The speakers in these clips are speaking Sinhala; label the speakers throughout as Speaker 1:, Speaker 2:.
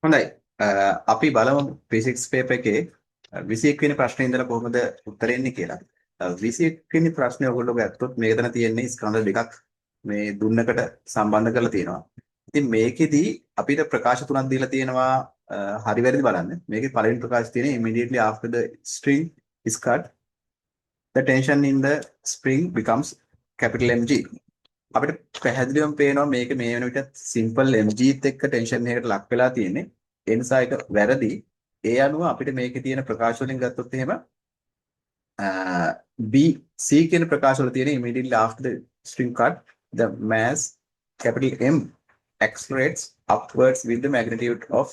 Speaker 1: හොඳයි. අපි බලමු ෆිසික්ස් පේපර් එකේ 21 වෙනි ප්‍රශ්නේ ඉඳලා කොහොමද උත්තර එන්නේ කියලා. 21 වෙනි ප්‍රශ්නේ ඔයගොල්ලෝ ගත්තොත් මේක තන තියෙන්නේ ස්කන්ධ දෙකක් මේ දුන්නකට සම්බන්ධ කරලා තියෙනවා. ඉතින් මේකෙදි අපිට ප්‍රකාශ තුනක් දීලා තියෙනවා. හරි වැරදි බලන්න. මේකේ පළවෙනි ප්‍රකාශය තියෙන්නේ immediately after the string is cut the tension in the spring becomes capital MG. අපිට පැහැදිලිවම පේනවා මේක මේ වෙන විට සිම්පල් MGත් එක්ක ටෙන්ෂන් එකකට ලක් වෙලා තියෙන්නේ. ඒ නිසා ඒක වැරදි. ඒ අනුව අපිට මේකේ තියෙන ප්‍රකාශ වලින් ගත්තොත් එහෙම B C කියන ප්‍රකාශ වල තියෙන immediately after the string cut the mass capital M accelerates upwards with the magnitude of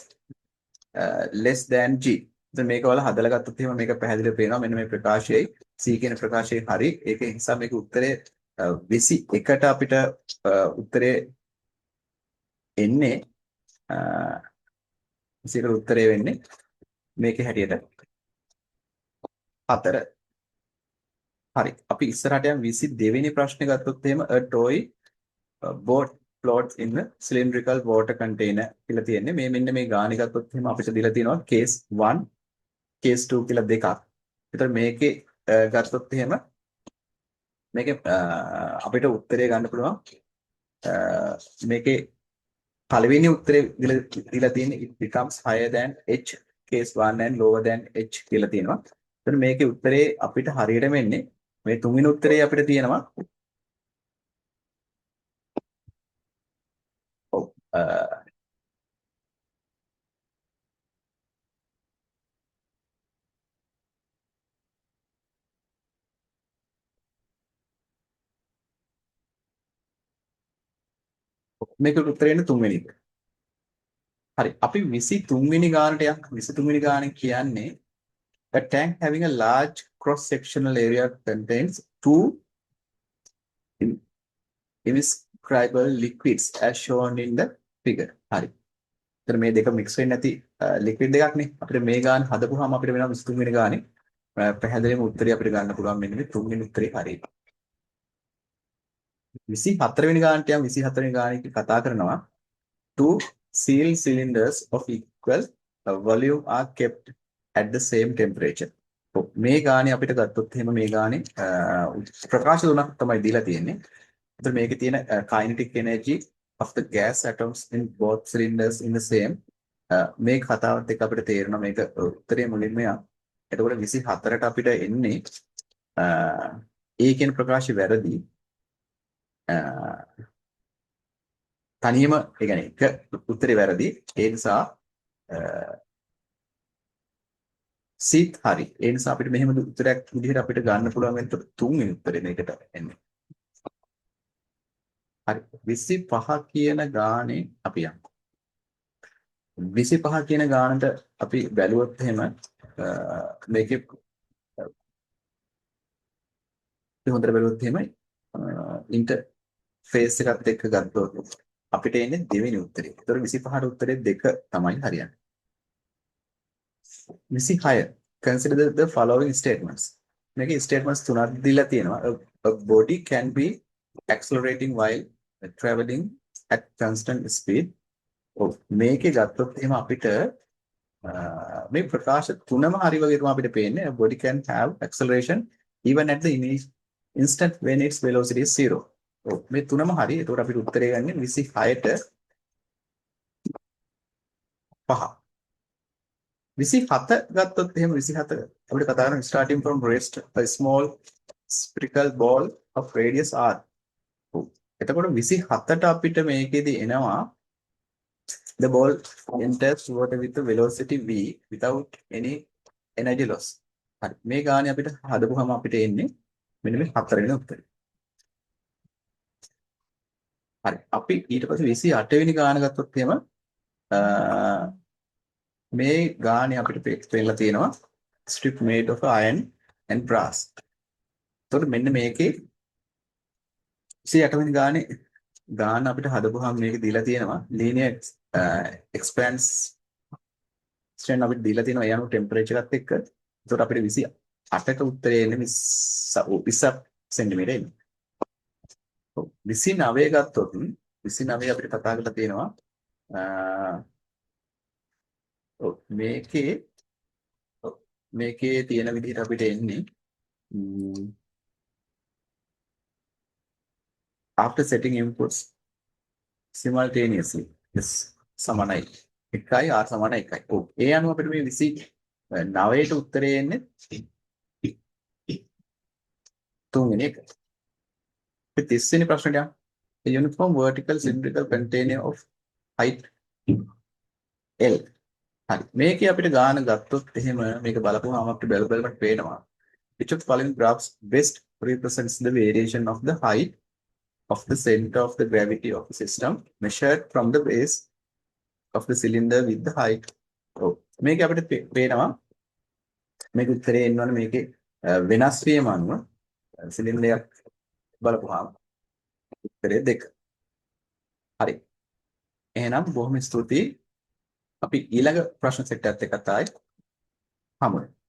Speaker 1: less than G. ඉතින් මේක වල හදලා ගත්තොත් එහෙම මේක පැහැදිලිව පේනවා මෙන්න මේ ප්‍රකාශයයි C කියන ප්‍රකාශයයි හරි. ඒක නිසා මේක උත්තරේ 21ට අපිට උත්තරේ එන්නේ 21ට උත්තරේ වෙන්නේ මේකේ හැටියට 4. හරි. අපි ඉස්සරහට යමු 22 වෙනි ප්‍රශ්නේ ගත්තොත් එහෙම a toy boat floats in a cylindrical water container කියලා තියෙන්නේ. මේ මෙන්න මේ ගාන ගත්තොත් එහෙම අපිට දීලා තියෙනවා case 1 case 2 කියලා දෙකක්. ඒතර මේකේ ගත්තොත් එහෙම මේකේ අපිට උත්තරය ගන්න පුළුවන් මේකේ පළවෙනි උත්තරේ දීලා තියෙන්නේ it becomes higher than h case 1 and lower than h කියලා තියෙනවා. එතන මේකේ උත්තරේ අපිට හරියටම එන්නේ මේ තුන්වෙනි උත්තරේ අපිට තියෙනවා ඔව් මේකේ උත්තරේ එන්නේ තුන්වෙනි එක. හරි. අපි 23 වෙනි ගානට යමු. 23 වෙනි ගාන කියන්නේ a tank having a large cross sectional area contains two indescribable liquids as shown in the figure. හරි. ඒතර මේ දෙක මික්ස් වෙන්නේ නැති ලික්විඩ් දෙකක් නේ. අපිට මේ ගාන හදපුවාම අපිට වෙනවා 23 වෙනි ගානේ. පැහැදිලිවම උත්තරය අපිට ගන්න පුළුවන් මෙන්න මේ තුන්වෙනි උත්තරේ හරියි. 24 වෙනි ගානට යම් 24 වෙනි ගානේ කතා කරනවා two sealed cylinders of equal volume are kept at the same temperature. මේ ගානේ අපිට ගත්තොත් එහෙම මේ ගානේ ප්‍රකාශ තුනක් තමයි දීලා තියෙන්නේ. එතකොට මේකේ තියෙන kinetic energy of the gas atoms in both cylinders in the same මේ කතාවත් එක්ක අපිට තේරෙනවා මේක උත්තරේ මුලින්ම යන. එතකොට 24ට අපිට එන්නේ ඒ කියන ප්‍රකාශය වැරදි. තනියම ඒ කියන්නේ එක උත්තරේ වැරදි. ඒ නිසා සීත් හරි. ඒ නිසා අපිට මෙහෙම උත්තරයක් විදිහට අපිට ගන්න පුළුවන් වෙන තුන්වෙනි උත්තරේ මේකට එන්නේ. හරි. 25 කියන ගානේ අපි යමු. 25 කියන ගානට අපි බැලුවොත් එහෙම මේකේ හොඳට බැලුවොත් එහෙම ඉන්ටර්ෆේස් එකත් එක්ක ගත්තොත් අපිට එන්නේ දෙවෙනි උත්තරේ. ඒතර 25ට උත්තරේ 2 තමයි හරියන්නේ. 26 consider the following statements. මේකේ statements තුනක් දීලා තියෙනවා. A body can be accelerating while traveling at constant speed. ඔව් මේකේ ගත්තොත් එහෙම අපිට මේ ප්‍රකාශ තුනම හරි වගේ තමයි අපිට පේන්නේ. A body can have acceleration even at the instant when its velocity is 0. ඔව් මේ තුනම හරි. ඒතකොට අපිට උත්තරේ ගන්නේ 26ට 5. 27 ගත්තොත් එහෙම 27 අපිට කතා කරනවා starting from rest a small spherical ball of radius r. ඔව් එතකොට 27ට අපිට මේකෙදි එනවා the ball enters water with the velocity v without any energy loss. හරි මේ ගානේ අපිට හදපුවම අපිට එන්නේ මෙන්න මේ 4 වෙනි උත්තරේ. හරි අපි ඊට පස්සේ 28 වෙනි ගාන ගත්තොත් එහෙම මේ ගානේ අපිට පෙන්නලා තියෙනවා strip made of iron and brass. එතකොට මෙන්න මේකේ 28 වෙනි ගානේ ගාන අපිට හදපුවාම මේක දීලා තියෙනවා linear expansion අපිට දීලා තියෙනවා ඒ අනුව ටෙම්පරේචර් එකත් එක්ක. එතකොට අපිට 28ක උත්තරේ එන්නේ 20 සෙන්ටිමීටර එන්නේ. 29 ගත්තොත් 29 අපිට කතා කරලා තියෙනවා ඔව් මේකේ ඔව් මේකේ තියෙන විදිහට අපිට එන්නේ after setting inputs simultaneously yes සමානයි 1යි r සමාන 1යි. ඔව් ඒ අනුව අපිට මේ 29ට උත්තරේ එන්නේ 3 වෙනි එක. 30 වෙනි ප්‍රශ්නට යමු. A uniform vertical cylindrical container of height L. හරි. මේකේ අපිට ගාන ගත්තොත් එහෙම මේක බලපුවම අපිට බලපෑමක් පේනවා. Which of the following graphs best represents the variation of the height of the center of the gravity of the system measured from the base of the cylinder with the height. ඔව්. මේක අපිට පේනවා මේක උත්තරේ එන්නවනේ මේකේ වෙනස් වීම අනුව සිලින්ඩර් එකක් බලපුවාම උත්තරේ 2. හරි. එහෙනම් බොහොම ස්තුතියි. අපි ඊළඟ ප්‍රශ්න සෙට් එකත් එක්ක ආයි හමු වෙමු.